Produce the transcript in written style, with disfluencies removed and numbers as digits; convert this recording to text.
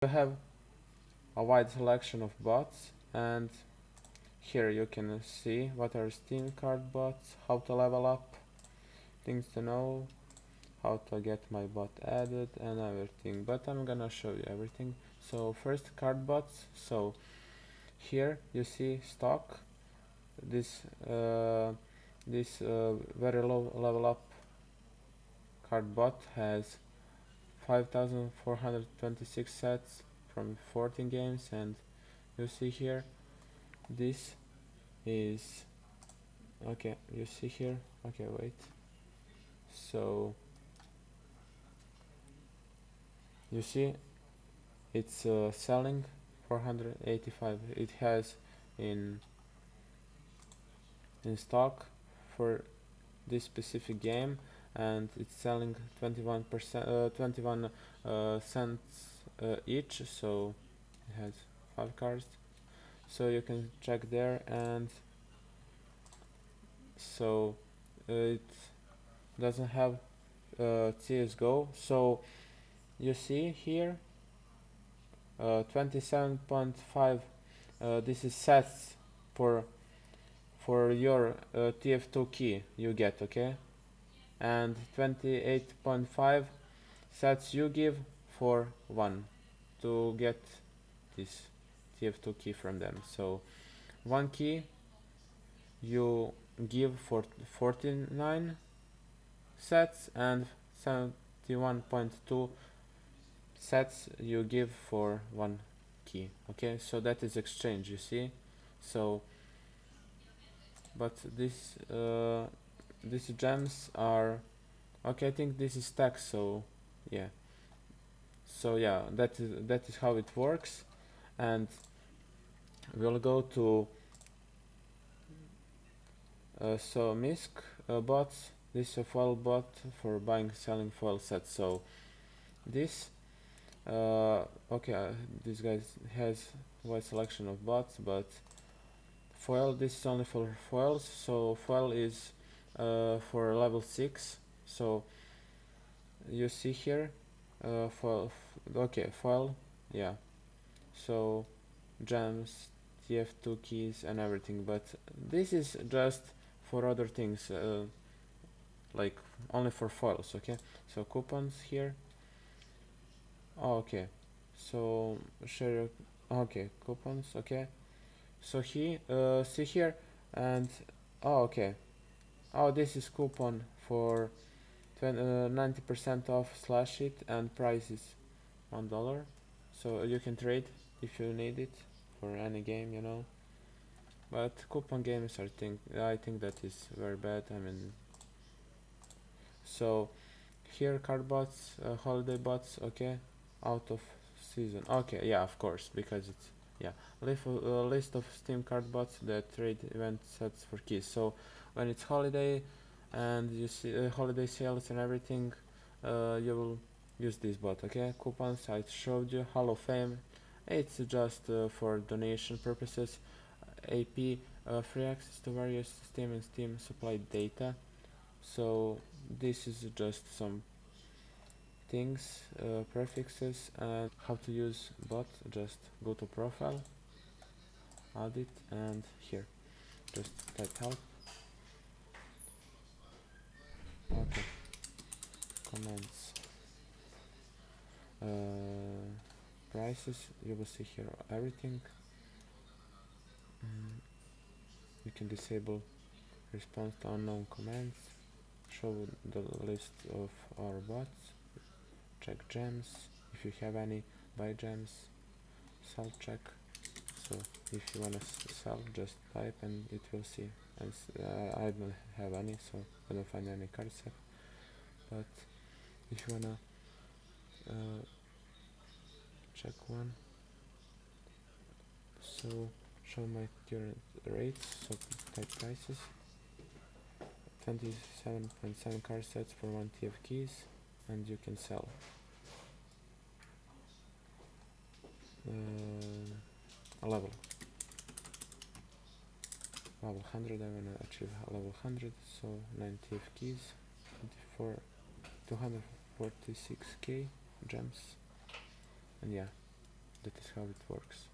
You have a wide selection of bots, and here you can see what are Steam card bots, how to level up, things to know, how to get my bot added and everything, but I'm gonna show you everything. So first, card bots. So here you see stock. This very low level up card bot has 5,426 sets from 14 games, and you see here this is okay. You see here, okay, wait. So you see it's selling 485. It has in stock for this specific game, and it's selling 21 cents each, so it has 5 cards, so you can check there. And so it doesn't have csgo, so you see here 27.5 this is sets for your TF2 key you get, okay, and 28.5 sets you give for one to get this TF2 key from them. So one key you give for 49 sets, and 71.2 sets you give for one key, okay, so that is exchange, you see. So but these gems are okay, I think this is stacks, so yeah, that is how it works. And we'll go to so misc bots. This is a foil bot for buying selling foil sets. So this okay, this guy has wide selection of bots, but foil, this is only for foils. So foil is for level 6. So you see here foil, okay, foil, yeah, so gems, TF2 keys and everything, but this is just for other things, like only for foils, okay. So coupons here, oh, okay, so share your, okay, coupons, okay. So he see here, and oh, okay, oh, this is coupon for 90% off slash it, and price is $1, so you can trade if you need it for any game, you know. But coupon games are I think that is very bad. I mean, so here card bots, holiday bots, okay, out of season, okay, yeah, of course, because it's, yeah, list of Steam card bots that trade event sets for keys. So when it's holiday and you see holiday sales and everything, you will use this bot, okay. Coupons, I showed you. Hall of Fame, it's just for donation purposes. AP, free access to various Steam and Steam supply data. So this is just some things, prefixes, and how to use bot. Just go to profile, add it, and here just type help. Okay, comments, prices, you will see here everything. You can disable response to unknown commands, show the list of our bots, check gems if you have any, buy gems, sell check. So if you wanna sell, just type and it will see. And I don't have any, so I don't find any card set. But if you wanna check one, so show my current rates, so type prices, 27.7 card sets for 1 TF keys, and you can sell. A level 100, I wanna achieve level 100, so 9 TF keys, 246k gems, and yeah, that is how it works.